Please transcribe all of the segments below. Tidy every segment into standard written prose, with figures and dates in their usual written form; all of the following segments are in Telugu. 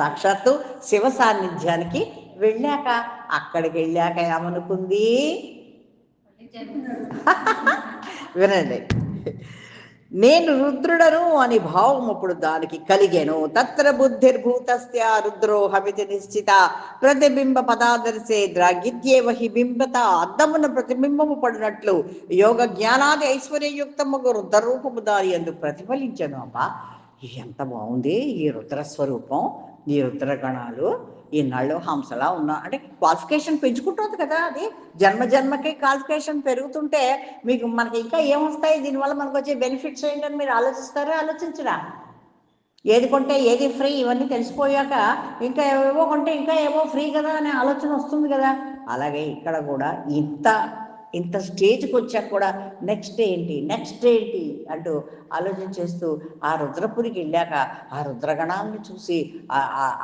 సాక్షాత్తు శివ సాన్నిధ్యానికి వెళ్ళాక, అక్కడికి వెళ్ళాక ఏమనుకుంది? వినండి, నేను రుద్రుడను అని భావం అప్పుడు దానికి కలిగెను. తత్ర బుద్ధిర్భూతస్య రుద్రో హమితి నిశ్చిత ప్రతిబింబ పదాదర్శే ద్రాగిత్యేవ హి బింబత. అద్దమున ప్రతిబింబము పడినట్లు యోగ జ్ఞానాది ఐశ్వర్యయుక్తముగు రుద్రరూపము దారి అందు ప్రతిఫలించను. అబ్బా, ఎంత బాగుంది ఈ రుద్రస్వరూపం, ఈ రుద్రగణాలు. ఈనాళ్ళు హంసలా ఉన్నా అంటే క్వాలిఫికేషన్ పెంచుకుంటుంది కదా, అది జన్మ జన్మకి క్వాలిఫికేషన్ పెరుగుతుంటే మీకు మనకి ఇంకా ఏమొస్తాయి, దీనివల్ల మనకు వచ్చే బెనిఫిట్స్ ఏంటని మీరు ఆలోచిస్తారా, ఆలోచించరా? ఏది కొంటే ఏది ఫ్రీ ఇవన్నీ తెలిసిపోయాక ఇంకా ఏవో కొంటే ఇంకా ఏవో ఫ్రీ కదా అనే ఆలోచన వస్తుంది కదా. అలాగే ఇక్కడ కూడా ఇంత స్టేజ్కి వచ్చాక కూడా నెక్స్ట్ ఏంటి అంటూ ఆలోచన చేస్తూ ఆ రుద్రపురికి వెళ్ళాక ఆ రుద్రగణాన్ని చూసి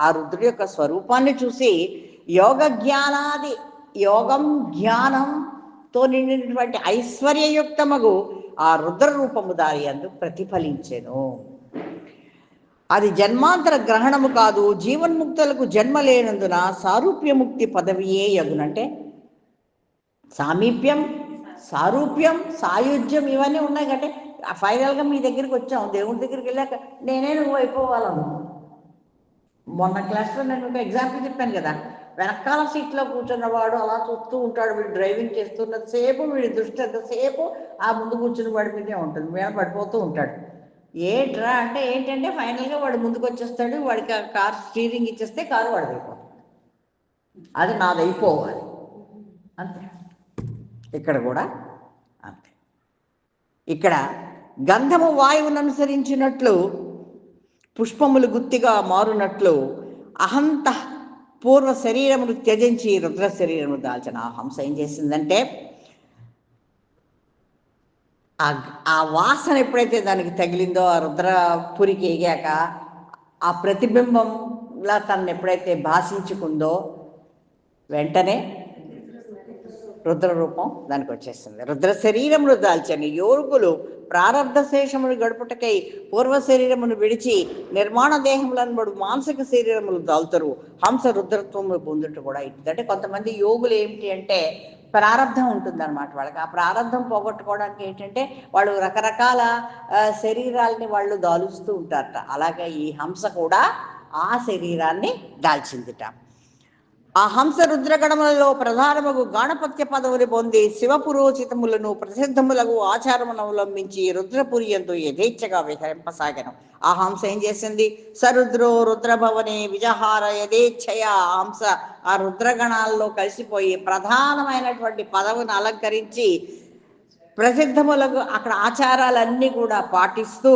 ఆ రుద్రుడి యొక్క స్వరూపాన్ని చూసి యోగం జ్ఞానంతో నిండినటువంటి ఐశ్వర్యయుక్తమగు ఆ రుద్ర రూపము దారి అందు ప్రతిఫలించెను. అది జన్మాంతర గ్రహణము కాదు, జీవన్ముక్తులకు జన్మ లేనందున సారూప్యముక్తి పదవియే యగునంటే సామీప్యం, సారూప్యం, సాయుధ్యం ఇవన్నీ ఉన్నాయి కంటే ఫైనల్గా మీ దగ్గరికి వచ్చాం, దేవుడి దగ్గరికి వెళ్ళాక నేనే నువ్వు అయిపోవాలను. మొన్న క్లాస్లో నేను ఒక ఎగ్జాంపుల్ చెప్పాను కదా, వెనకాల సీట్లో కూర్చున్నవాడు అలా చూస్తూ ఉంటాడు, వీడు డ్రైవింగ్ చేస్తున్నంతసేపు వీడి దృష్టి ఎంతసేపు ఆ ముందు కూర్చుని వాడి మీదే ఉంటుంది, మీద పడిపోతూ ఉంటాడు. ఏంట్రా అంటే ఏంటంటే ఫైనల్గా వాడు ముందుకు వచ్చేస్తాడు, వాడికి ఆ కార్ స్టీరింగ్ ఇచ్చేస్తే కారు వాడిది అయిపోతుంది, అది నాది అయిపోవాలి అంతే. ఇక్కడ కూడా అంతే. ఇక్కడ గంధము వాయువును అనుసరించినట్లు పుష్పములు గుత్తిగా మారునట్లు అహంత పూర్వ శరీరమును త్యజించి రుద్ర శరీరమును దాల్చిన ఆ హంస ఏం చేసిందంటే, ఆ వాసన ఎప్పుడైతే దానికి తగిలిందో, ఆ రుద్రపురికి ఎగాక ఆ ప్రతిబింబంలా తనను ఎప్పుడైతే భాషించుకుందో వెంటనే రుద్ర రూపం దానికి వచ్చేస్తుంది. రుద్ర శరీరమును దాల్చని యోగులు ప్రారబ్ధ శేషమును గడుపుటకై పూర్వ శరీరమును విడిచి నిర్మాణ దేహములనబడు మానసిక శరీరములు దాల్తరు. హంస రుద్రత్వము పొందుట కూడా ఇస్తుంది. అంటే కొంతమంది యోగులు ఏమిటి అంటే ప్రారంధం ఉంటుందన్నమాట వాళ్ళకి. ఆ ప్రారంధం పోగొట్టుకోవడానికి ఏంటంటే వాళ్ళు రకరకాల శరీరాలని వాళ్ళు దాలుస్తూ ఉంటారట. అలాగే ఈ హంస కూడా ఆ శరీరాన్ని దాల్చిందిట. ఆ హంస రుద్రగణములలో ప్రధానముగు గాణపత్య పదవుని పొంది శివపురోచితములను ప్రసిద్ధములకు ఆచారమును అవలంబించి రుద్రపురి యందు యథేచ్ఛగా విహరింపసాగను. ఆ హంస ఏం చేసింది? సరుద్రో రుద్రభవనే విజహార యథేచ్ఛయ. ఆ హంస ఆ రుద్రగణాల్లో కలిసిపోయి ప్రధానమైనటువంటి పదవిని అలంకరించి ప్రసిద్ధములకు అక్కడ ఆచారాలన్నీ కూడా పాటిస్తూ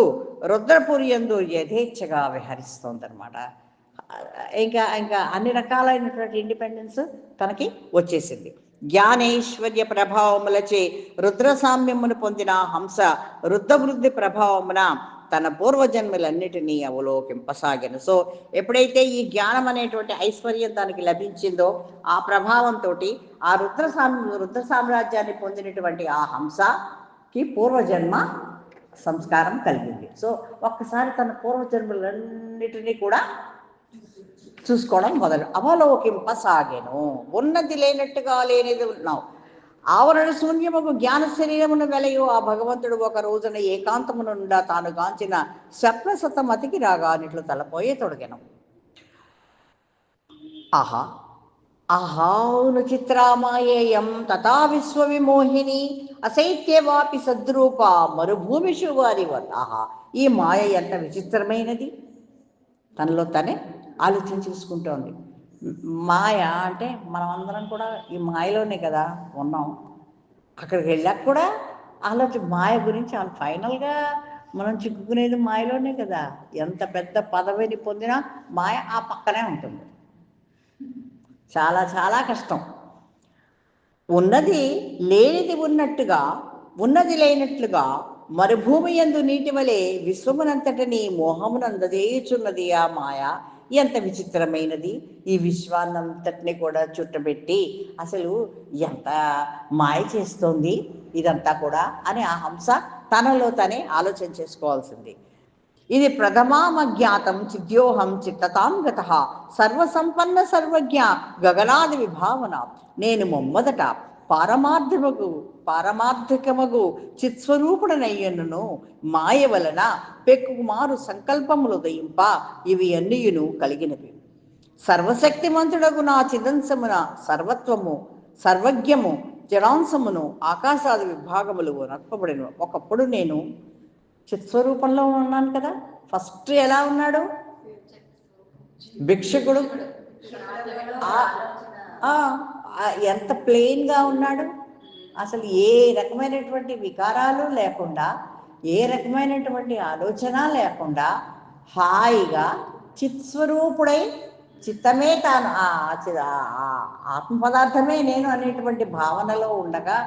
రుద్రపురి యందు యథేచ్ఛగా విహరిస్తోందనమాట. ఇంకా అన్ని రకాలైనటువంటి ఇండిపెండెన్స్ తనకి వచ్చేసింది. జ్ఞానేశ్వర్య ప్రభావములచే రుద్రసామ్యమును పొందిన హంస రుద్రవృద్ధి ప్రభావమున తన పూర్వజన్మలన్నిటినీ అవలోకింపసాగాను. సో ఎప్పుడైతే ఈ జ్ఞానం అనేటువంటి ఐశ్వర్యం దానికి లభించిందో ఆ ప్రభావంతో ఆ రుద్ర సామ్రాజ్యాన్ని పొందినటువంటి ఆ హంసకి పూర్వజన్మ సంస్కారం కలిగింది. సో ఒక్కసారి తన పూర్వజన్మలన్నిటినీ కూడా చూసుకోవడం అవలోకింపసాగెను. ఉన్నది లేనట్టుగా లేనిది ఉన్నావు. ఆవరణ శూన్యముకు జ్ఞాన శరీరమును వెలయు ఆ భగవంతుడు ఒక రోజున ఏకాంతమున నుండా తాను గాంచిన స్వప్నసతమతికి రాగానిట్లు తలపోయే తొడగెను. ఆహాను చిత్రామాయేయం తథా విశ్వవిమోహిని అసైత్యవాపి సద్రూప మరుభూమిషు వారి వల్ల. ఈ మాయ ఎంత విచిత్రమైనది, తనలో తనే ఆలోచన చేసుకుంటోంది. మాయ అంటే మనం అందరం కూడా ఈ మాయలోనే కదా ఉన్నాం. అక్కడికి వెళ్ళాక కూడా ఆలోచన మాయ గురించి ఫైనల్గా మనం చిక్కుకునేది మాయలోనే కదా. ఎంత పెద్ద పదవిని పొందినా మాయ ఆ పక్కనే ఉంటుంది. చాలా చాలా కష్టం. ఉన్నది లేనిది ఉన్నట్టుగా, ఉన్నది లేనట్లుగా మరుభూమి యందు నీటి వలె విశ్వమునంతటిని మోహమునందదేయుచున్నది ఆ మాయ. ఎంత విచిత్రమైనది, ఈ విశ్వాన్నంతటిని కూడా చుట్టబెట్టి అసలు ఎంత మాయ చేస్తోంది ఇదంతా కూడా అని ఆ హంస తనలో తనే ఆలోచన చేసుకోవాల్సింది. ఇది ప్రథమామజ్ఞాతం చిద్యోహం చిత్తతాం గత సర్వసంపన్న సర్వజ్ఞ గగనాది విభావన. నేను మొమ్మదట పారమార్థికమగు చిత్స్వరూపుడనయ్యను మాయ వలన పెక్కుమారు సంకల్పములు దయింప ఇవి అన్నియును కలిగినవి. సర్వశక్తిమంతుడగు నా చిదంశమున సర్వత్వము సర్వజ్ఞము జడాంశమును ఆకాశాది విభాగములు నడపబడిన. ఒకప్పుడు నేను చిత్స్వరూపంలో ఉన్నాను కదా. ఫస్ట్ ఎలా ఉన్నాడు భిక్షకుడు? ఎంత ప్లెయిన్గా ఉన్నాడు. అసలు ఏ రకమైనటువంటి వికారాలు లేకుండా, ఏ రకమైనటువంటి ఆలోచన లేకుండా హాయిగా చిత్స్వరూపుడై, చిత్తమే తాను, ఆత్మ పదార్థమే నేను అనేటువంటి భావనలో ఉండగా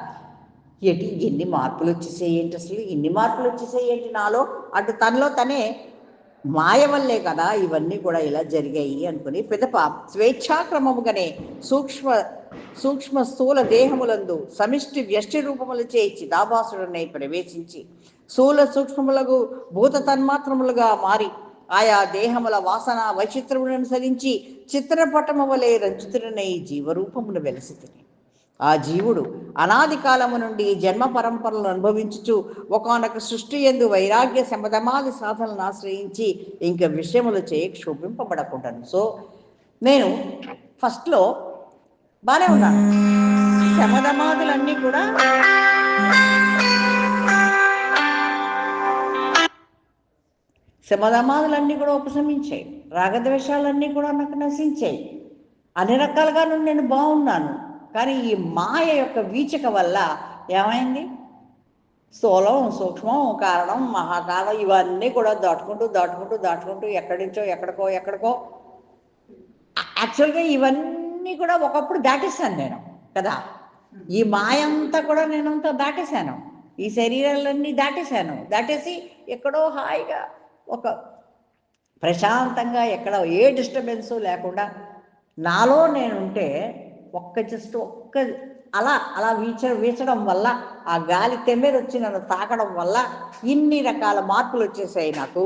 ఎన్ని మార్పులు వచ్చేసేయంటి, అసలు ఇన్ని మార్పులు వచ్చేసేయంటి నాలో. అటు తనలో తనే మాయ వల్లే కదా ఇవన్నీ కూడా ఇలా జరిగాయి అనుకుని పిదప స్వేచ్ఛాక్రమముగానే సూక్ష్మ స్థూల దేహములందు సమిష్టి వ్యష్టి రూపములచే చిదాభాసుడనై ప్రవేశించి స్థూల సూక్ష్మములకు భూత తన్మాత్రములుగా మారి ఆయా దేహముల వాసన వైచిత్రములను అనుసరించి చిత్రపటము వలె రంజితుడనై జీవరూపమును వెలసితిని. ఆ జీవుడు అనాది కాలము నుండి జన్మ పరంపరలను అనుభవించుచు ఒకనొక సృష్టి యందు వైరాగ్య శమధమాది సాధనలను ఆశ్రయించి ఇంక విషయములు చేయ క్షోభింపబడకుండాను. సో నేను ఫస్ట్లో బాగానే ఉన్నాను. శమధమాదులన్నీ కూడా ఉపశమించాయి. రాగద్వేషాలన్నీ కూడా నాకు నశించాయి. అన్ని రకాలుగా నేను బాగున్నాను. కానీ ఈ మాయ యొక్క వీచక వల్ల ఏమైంది? స్థూలం, సూక్ష్మం, కారణం, మహాకారణం ఇవన్నీ కూడా దాటుకుంటూ ఎక్కడి నుంచో ఎక్కడికో యాక్చువల్గా ఇవన్నీ కూడా ఒకప్పుడు దాటేశాను నేను కదా. ఈ మాయ అంతా కూడా నేనంతా దాటేశాను. ఈ శరీరాలన్నీ దాటేసి ఎక్కడో హాయిగా ఒక ప్రశాంతంగా ఎక్కడ ఏ డిస్టర్బెన్సు లేకుండా నాలో నేనుంటే ఒక్క అలా వీచడం వల్ల, ఆ గాలి తెమ్మెరు వచ్చి నన్ను తాకడం వల్ల ఇన్ని రకాల మార్పులు వచ్చేసాయి నాకు.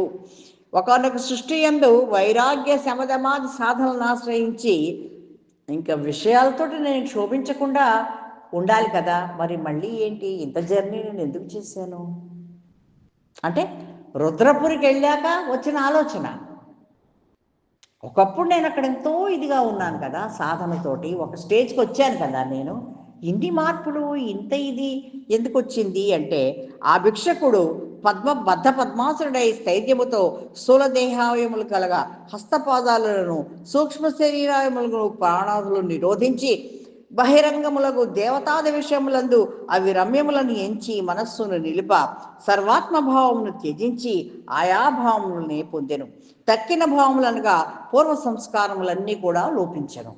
ఒకనొక సృష్టి యందు వైరాగ్య శమధమాది సాధనలను ఆశ్రయించి ఇంకా విషయాలతో నేను క్షోభించకుండా ఉండాలి కదా. మరి మళ్ళీ ఏంటి ఇంత జర్నీ నేను ఎందుకు చేశాను అంటే రుద్రపురికి వెళ్ళాక వచ్చిన ఆలోచన. ఒకప్పుడు నేను అక్కడ ఎంతో ఇదిగా ఉన్నాను కదా, సాధనతోటి ఒక స్టేజ్కి వచ్చాను కదా. నేను ఇన్ని మార్పులు ఇంత ఇది ఎందుకు వచ్చింది అంటే ఆ భిక్షకుడు పద్మాసురుడై స్థైర్యముతో స్థూలదేహావయములు కలగా హస్తపాదాలను సూక్ష్మ శరీరాయములను ప్రాణాదులు నిరోధించి బహిరంగములకు దేవతాది విషయములందు అవి రమ్యములను ఎంచి మనస్సును నిలిప సర్వాత్మభావమును త్యజించి ఆయా భావములనే పొందెను. తక్కిన భావములనగా పూర్వ సంస్కారములన్నీ కూడా లోపించెను.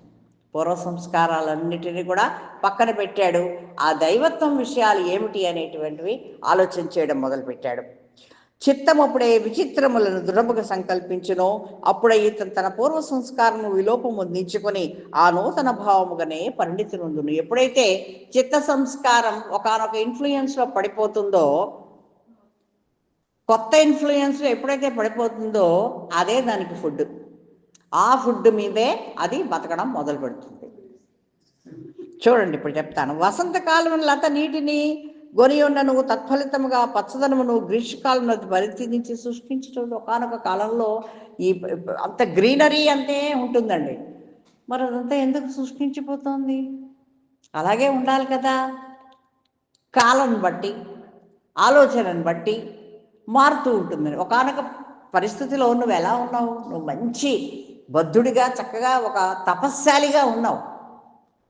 పూర్వ సంస్కారాలన్నిటినీ కూడా పక్కన పెట్టాడు. ఆ దైవత్వం విషయాలు ఏమిటి అనేటువంటివి ఆలోచన చేయడం మొదలుపెట్టాడు. చిత్తం అప్పుడే విచిత్రములను దృఢముగా సంకల్పించునో అప్పుడే ఇతను తన పూర్వ సంస్కారము విలోపము దించుకొని ఆ నూతన భావముగానే పరిణితునుందును. ఎప్పుడైతే చిత్త సంస్కారం ఒకానొక ఇన్ఫ్లుయెన్స్లో పడిపోతుందో, కొత్త ఇన్ఫ్లుయెన్స్లో ఎప్పుడైతే పడిపోతుందో అదే దానికి ఫుడ్. ఆ ఫుడ్ మీదే అది బతకడం మొదలు పెడుతుంది. చూడండి, ఇప్పుడు చెప్తాను. వసంతకాలం లత నీటిని గొనియుండను తత్ఫలితముగా పచ్చదనమును గ్రీష్మకాలంలో పరిశీలించి సృష్టించడం. ఒకనొక కాలంలో ఈ అంత గ్రీనరీ అంతే ఉంటుందండి. మరి అదంతా ఎందుకు సృష్టించిపోతుంది? అలాగే ఉండాలి కదా. కాలం బట్టి, ఆలోచనను బట్టి మారుతూ ఉంటుంది. ఒకనొక పరిస్థితిలో నువ్వు ఎలా ఉన్నావు? నువ్వు మంచి బద్ధుడిగా చక్కగా ఒక తపస్శాలిగా ఉన్నావు.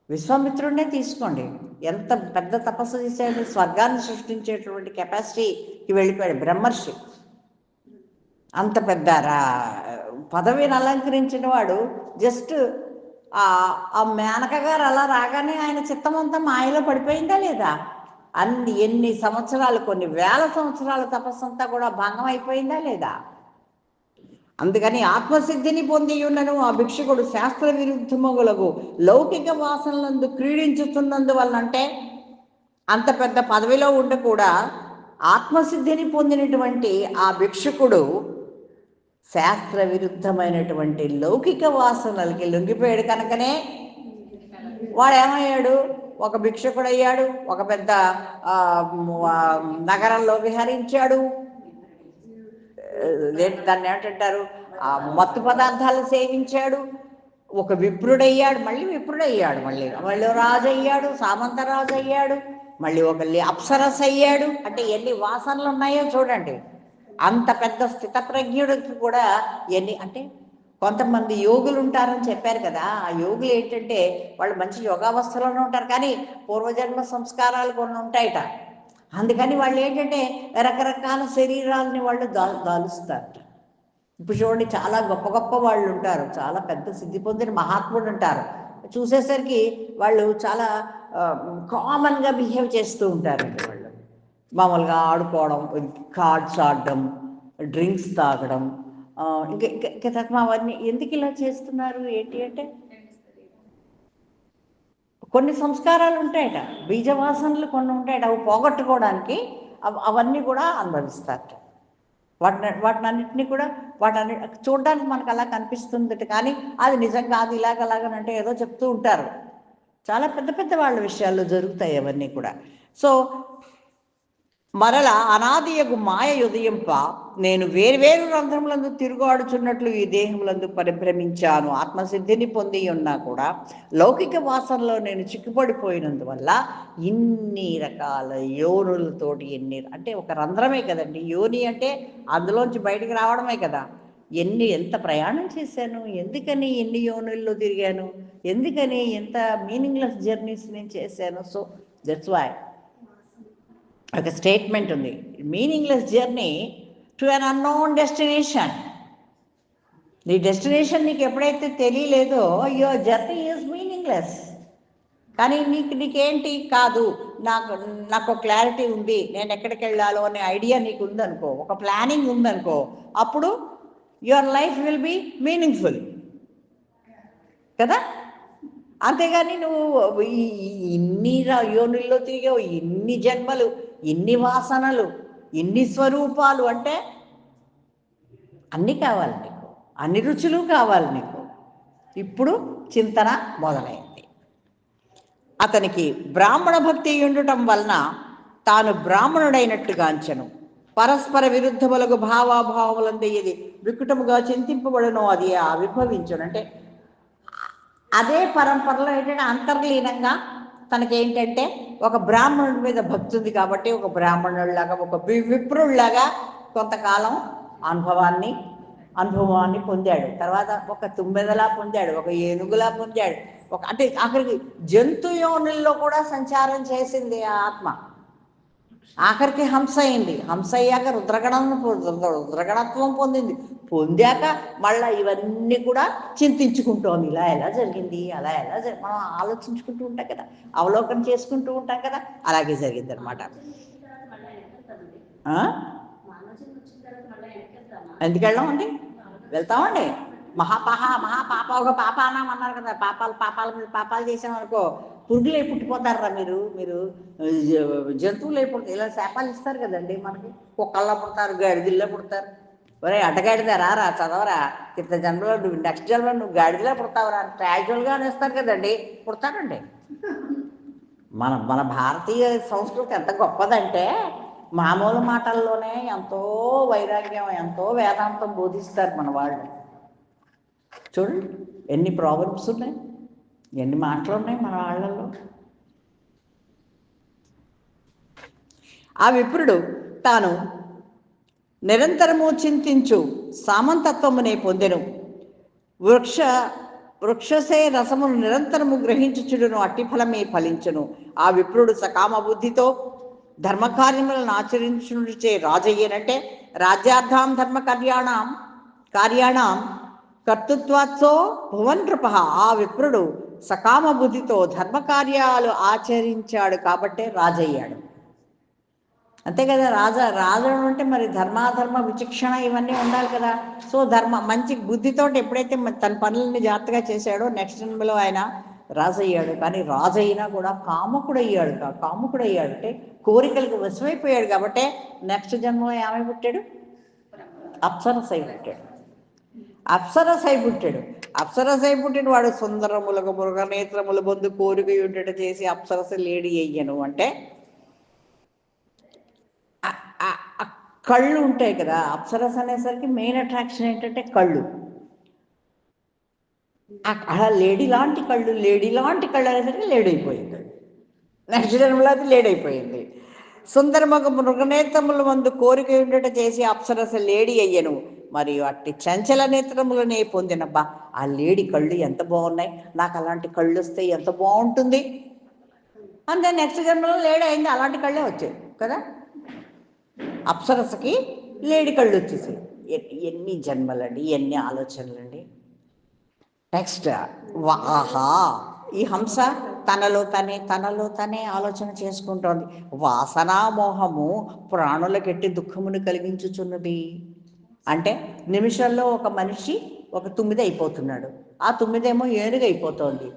విశ్వామిత్రుడినే తీసుకోండి, ఎంత పెద్ద తపస్సు చేశాడు. స్వర్గాన్ని సృష్టించేటువంటి కెపాసిటీకి వెళ్ళిపోయాడు బ్రహ్మర్షి. అంత పెద్ద పదవిని అలంకరించిన వాడు జస్ట్ ఆ మేనక గారు అలా రాగానే ఆయన చిత్తం అంతా మాయలో పడిపోయిందా లేదా? ఎన్ని సంవత్సరాలు, కొన్ని వేల సంవత్సరాల తపస్సు అంతా కూడా భంగం అయిపోయిందా లేదా? అందుకని ఆత్మసిద్ధిని పొంది ఉన్నను ఆ భిక్షకుడు శాస్త్ర విరుద్ధములకు లౌకిక వాసనలందు క్రీడించుతున్నందువలన, అంటే అంత పెద్ద పదవిలో ఉండి కూడా ఆత్మసిద్ధిని పొందినటువంటి ఆ భిక్షకుడు శాస్త్ర విరుద్ధమైనటువంటి లౌకిక వాసనలకి లొంగిపోయాడు కనుకనే వాడు ఏమయ్యాడు, ఒక భిక్షకుడు అయ్యాడు, ఒక పెద్ద నగరంలో విహరించాడు, దాన్ని ఏమిటంటారు, మత్తు పదార్థాలు సేవించాడు, ఒక విప్రుడయ్యాడు, మళ్ళీ విప్రుడయ్యాడు, మళ్ళీ మళ్ళీ రాజు అయ్యాడు, సామంత రాజు అయ్యాడు, మళ్ళీ ఒక అప్సరస్ అయ్యాడు. అంటే ఎన్ని వాసనలు ఉన్నాయో చూడండి. అంత పెద్ద స్థితప్రజ్ఞుడికి కూడా ఎన్ని, అంటే కొంతమంది యోగులు ఉంటారని చెప్పారు కదా, ఆ యోగులు ఏంటంటే వాళ్ళు మంచి యోగావస్థలోనే ఉంటారు, కానీ పూర్వజన్మ సంస్కారాలు కొన్ని ఉంటాయట. అందుకని వాళ్ళు ఏంటంటే రకరకాల శరీరాలని వాళ్ళు దాలుస్తారట. ఇప్పుడు చూడండి, చాలా గొప్ప గొప్ప వాళ్ళు ఉంటారు, చాలా పెద్ద సిద్ధి పొందిన మహాత్ముడు ఉంటారు, చూసేసరికి వాళ్ళు చాలా కామన్గా బిహేవ్ చేస్తూ ఉంటారండి. వాళ్ళు మామూలుగా ఆడుకోవడం, కార్డ్స్ ఆడడం, డ్రింక్స్ తాగడం, ఇంకా అవన్నీ ఎందుకు ఇలా చేస్తున్నారు ఏంటి అంటే కొన్ని సంస్కారాలు ఉంటాయట, బీజవాసనలు కొన్ని ఉంటాయట, అవి పోగొట్టుకోవడానికి అవన్నీ కూడా అనుభవిస్తారట. వాటినన్నింటినీ కూడా చూడడానికి మనకు అలా కనిపిస్తుంది, కానీ అది నిజం కాదు, ఇలాగలాగనంటే ఏదో చెప్తూ ఉంటారు. చాలా పెద్ద పెద్ద వాళ్ళ విషయాల్లో జరుగుతాయి అవన్నీ కూడా. సో మరల అనాదియగు మాయ ఉదయింప నేను వేర్వేరు రంధ్రములందు తిరుగాడుచున్నట్లు ఈ దేహములందు పరిభ్రమించాను. ఆత్మసిద్ధిని పొంది ఉన్నా కూడా లౌకిక వాసనలో నేను చిక్కుపడిపోయినందువల్ల ఇన్ని రకాల యోనులతోటి అంటే ఒక రంధ్రమే కదండి యోని అంటే, అందులోంచి బయటికి రావడమే కదా. ఎంత ప్రయాణం చేశాను, ఎందుకని ఎన్ని యోనుల్లో తిరిగాను, ఎందుకని ఎంత మీనింగ్లెస్ జర్నీస్ నేను చేశాను. సో దట్స్ వై ఒక స్టేట్మెంట్ ఉంది, meaningless journey to an unknown destination. నీ డెస్టినేషన్ నీకు ఎప్పుడైతే తెలియలేదో యువర్ జర్నీ ఈజ్ మీనింగ్లెస్. కానీ నీకేంటి కాదు, నాకు క్లారిటీ ఉంది, నేను ఎక్కడికి వెళ్ళాలో అనే ఐడియా నీకు ఉందనుకో, ఒక ప్లానింగ్ ఉందనుకో, అప్పుడు your life will be meaningful కదా. అంతేగాని నువ్వు ఇన్ని యోనుల్లో తిరిగావు, ఇన్ని జన్మలు, ఇన్ని వాసనలు, ఇన్ని స్వరూపాలు, అంటే అన్నీ కావాలి నీకు, అన్ని రుచులు కావాలి నీకు. ఇప్పుడు చింతన మొదలైంది. అతనికి బ్రాహ్మణ భక్తి ఉండటం వలన తాను బ్రాహ్మణుడైనట్టుగాంచెను. పరస్పర విరుద్ధములకు భావాభావములందు ఇది వికటముగా చింతింపబడను, అది ఆవిర్భవించును. అంటే అదే పరంపరలో ఏంటంటే అంతర్లీనంగా తనకేంటంటే ఒక బ్రాహ్మణుడి మీద భక్తి ఉంది కాబట్టి ఒక బ్రాహ్మణుడిలాగా, ఒక విప్రుడిలాగా కొంతకాలం అనుభవాన్ని పొందాడు. తర్వాత ఒక తుమ్మెదలా పొందాడు, ఒక ఏనుగులా పొందాడు, అంటే ఆఖరికి జంతు యోనుల్లో కూడా సంచారం చేసింది ఆ ఆత్మ. ఆఖరికి హంస అయింది, హంస అయ్యాక రుద్రగణత్వం పొందాక మళ్ళీ ఇవన్నీ కూడా చింతించుకుంటోంది. ఇలా ఎలా జరిగింది, అలా ఎలా మనం ఆలోచించుకుంటూ ఉంటాం కదా, అవలోకనం చేసుకుంటూ ఉంటాం కదా, అలాగే జరిగింది అనమాట. ఎందుకు వెళ్ళామండి, వెళ్తామండి. మహాపాప ఒక పాప అన్నారు కదా, పాపాల మీద పాపాలు చేసామనుకో పురుగులే పుట్టిపోతారా. మీరు జంతువులే పుడతారు, ఇలా శాపాలు ఇస్తారు కదండి మనకి. కుక్కల్లో పుడతారు, గాడిదిల్లో పుడతారు. ఒరే అడ్డగాడిదారా రా చదవరా, ఇంత జన్మలో నువ్వు నెక్స్ట్ జన్మలో నువ్వు గాడిదిలో పుడతావురా క్యాజువల్గా అనేస్తారు కదండి, పుడతారండి. మన భారతీయ సంస్కృతి ఎంత గొప్పదంటే మామూలు మాటల్లోనే ఎంతో వైరాగ్యం, ఎంతో వేదాంతం బోధిస్తారు మన వాళ్ళు. చూడండి ఎన్ని ప్రాబ్లమ్స్ ఉన్నాయి, ఎన్ని మాటలు ఉన్నాయి మన వాళ్ళల్లో. ఆ విప్రుడు తాను నిరంతరము చింతించు సామంతత్వమునే పొందెను. వృక్షసే రసమును నిరంతరము గ్రహించుచుడును, అట్టి ఫలమే ఫలించును. ఆ విప్రుడు సకామ బుద్ధితో ధర్మకార్యములను ఆచరించుచే రాజయ్యేనంటే రాజ్యార్థాం ధర్మ కార్యాణం కర్తృత్వాత్సో భువన్ నృప. ఆ విప్రుడు సకామ బుద్ధితో ధర్మకార్యాలు ఆచరించాడు కాబట్టే రాజయ్యాడు. అంతే కదా, రాజు అంటే మరి ధర్మాధర్మ విచక్షణ ఇవన్నీ ఉండాలి కదా. సో మంచి బుద్ధితో ఎప్పుడైతే తన పనులని జాగ్రత్తగా చేశాడో నెక్స్ట్ జన్మలో ఆయన రాజయ్యాడు. కానీ రాజు అయినా కూడా కాముకుడయ్యాడు అంటే కోరికలకు వశమైపోయాడు కాబట్టి నెక్స్ట్ జన్మలో ఏమై పుట్టాడు, అప్సరస అయి పుట్టాడు. అప్సరసై పుట్టాడు. అప్సరసై పుట్టిన వాడు సుందరములకు మృగనేత్రములు బంధు కోరిక ఉండట చేసి అప్సరస లేడి అయ్యను అంటే కళ్ళు ఉంటాయి కదా. అప్సరస అనేసరికి మెయిన్ అట్రాక్షన్ ఏంటంటే కళ్ళు. అలా లేడీ లాంటి కళ్ళు, లేడీ లాంటి కళ్ళు అనేసరికి లేడైపోయింది. నెక్స్ట్ జన్మలో అది లేడైపోయింది. సుందరమగ మృగనేత్రముల మందు కోరిక ఉండట చేసి అప్సరస లేడీ అయ్యను మరియు అట్టి చంచల నేత్రములనే పొందినబ్బా. ఆ లేడీ కళ్ళు ఎంత బాగున్నాయి, నాకు అలాంటి కళ్ళు వస్తే ఎంత బాగుంటుంది అంతే. నెక్స్ట్ జన్మలో లేడీ అయింది, అలాంటి కళ్ళే వచ్చాయి కదా. అప్సరసకి లేడీ కళ్ళు వచ్చేసాయి. ఎన్ని జన్మలండి, ఎన్ని ఆలోచనలండి. నెక్స్ట్ వాహా. ఈ హంస తనలో తనే ఆలోచన చేసుకుంటోంది. వాసనామోహము ప్రాణులకెట్టి దుఃఖమును కలిగించుచున్నది. అంటే నిమిషంలో ఒక మనిషి ఒక 9 అయిపోతున్నాడు. ఆ 9 ఏనుగు అయిపోతుంది,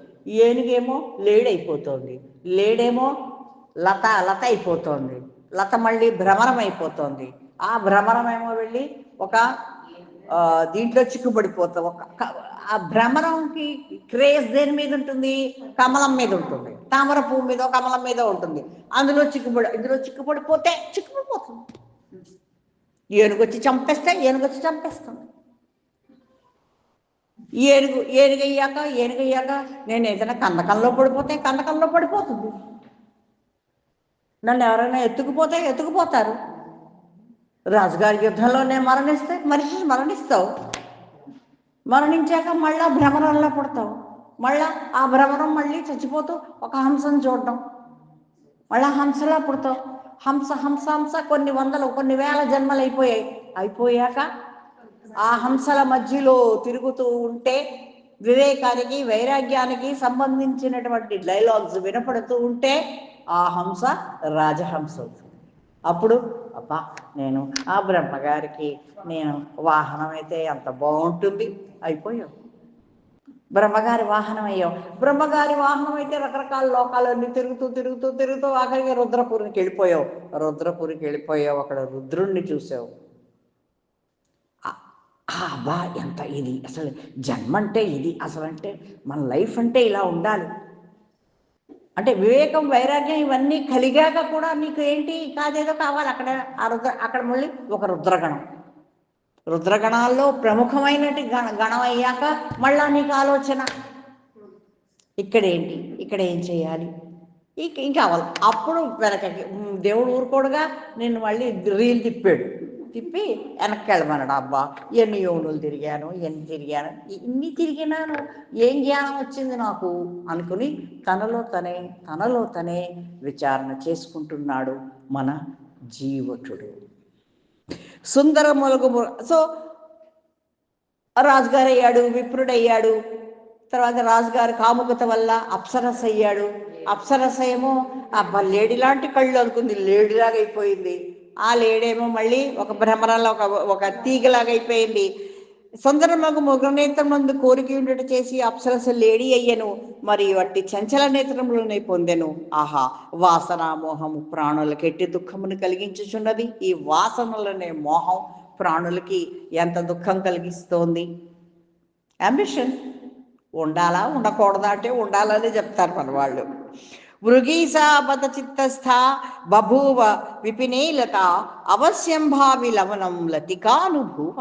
ఏనుగేమో లేడైపోతుంది, లేడేమో లత అయిపోతుంది, లత మళ్ళీ భ్రమరం అయిపోతుంది, ఆ భ్రమరమేమో వెళ్ళి ఒక దీంట్లో చిక్కుబడిపోతాం. ఆ భ్రమరంకి క్రేజ్ దేని మీద ఉంటుంది? కమలం మీద ఉంటుంది. తామర పువ్వు మీద కమలం మీద ఉంటుంది. ఇందులో చిక్కుపడిపోతుంది. ఏనుగొచ్చి చంపేస్తుంది. ఏనుగయ్యాక నేను ఏదైనా కందకంలో పడిపోతుంది. నన్ను ఎవరైనా ఎత్తుకుపోతారు. రాజుగారి యుద్ధంలోనే మరణిస్తావు. మరణించాక మళ్ళా భ్రమరంలో పడతావు. మళ్ళా ఆ భ్రమరం మళ్ళీ చచ్చిపోతూ ఒక హంసను చూడడం, మళ్ళా హంసలా పుడతావు. హంస కొన్ని వందలు కొన్ని వేల జన్మలు అయిపోయాక ఆ హంసల మధ్యలో తిరుగుతూ ఉంటే వివేకానికి వైరాగ్యానికి సంబంధించినటువంటి డైలాగ్స్ వినపడుతూ ఉంటే ఆ హంస రాజహంస అవుతుంది. అప్పుడు అబ్బా, నేను ఆ బ్రహ్మగారికి నేను వాహనం అయితే ఎంత బాగుంటుంది. అయిపోయావు, బ్రహ్మగారి వాహనం అయ్యావు. బ్రహ్మగారి వాహనం అయితే రకరకాల లోకాలన్నీ తిరుగుతూ ఆఖరికి రుద్రపురికి వెళ్ళిపోయావు. అక్కడ రుద్రుణ్ణి చూసావు. అబ్బా, ఎంత ఇది అసలు జన్మ అంటే ఇది అసలు, అంటే మన లైఫ్ అంటే ఇలా ఉండాలి అంటే వివేకం వైరాగ్యం ఇవన్నీ కలిగాక కూడా నీకు ఏంటి కాదేదో కావాలి. అక్కడ మళ్ళీ ఒక రుద్రగణాల్లో ప్రముఖమైనటి గణం అయ్యాక మళ్ళా నీకు ఆలోచన ఇక్కడ ఏం చేయాలి, ఇంకా అవ్వాలి. అప్పుడు వెనకకి దేవుడు ఊరుకోడుగా నిన్ను మళ్ళీ రీల్ తిప్పి వెనక్కి వెళ్ళమన్నాడు. అబ్బా, ఎన్ని యోనులు తిరిగాను, ఇన్ని తిరిగినాను, ఏం జ్ఞానం వచ్చింది నాకు అనుకుని తనలో తనే విచారణ చేసుకుంటున్నాడు మన జీవకుడు. సుందరములకు సో రాజుగారు అయ్యాడు, విప్రుడయ్యాడు. తర్వాత రాజుగారి కాముకత వల్ల అప్సరస అయ్యాడు. అప్సరస ఏమో అబ్బా లేడీ లాంటి కళ్ళు అనుకుంది, లేడీలాగా అయిపోయింది. ఆ లేడేమో మళ్ళీ ఒక భ్రమరంలో ఒక తీగలాగా అయిపోయింది. సుందరములకు మృగనేత్రమందు కోరిక ఉండట చేసి అప్సరస లేడీ అయ్యను మరియు అట్టి చంచల నేత్రములనే పొందెను. ఆహా, వాసనామోహము ప్రాణులకెట్టి దుఃఖమును కలిగించుచున్నది. ఈ వాసనలనే మోహం ప్రాణులకి ఎంత దుఃఖం కలిగిస్తోంది. అంబిషన్ ఉండాలా ఉండకూడదా అంటే ఉండాలని చెప్తారు మన వాళ్ళు. మృగీసాపత చిత్తస్థ బభూవ విపినేలత అవశ్యం భావి లవనం లతికానుభూవ.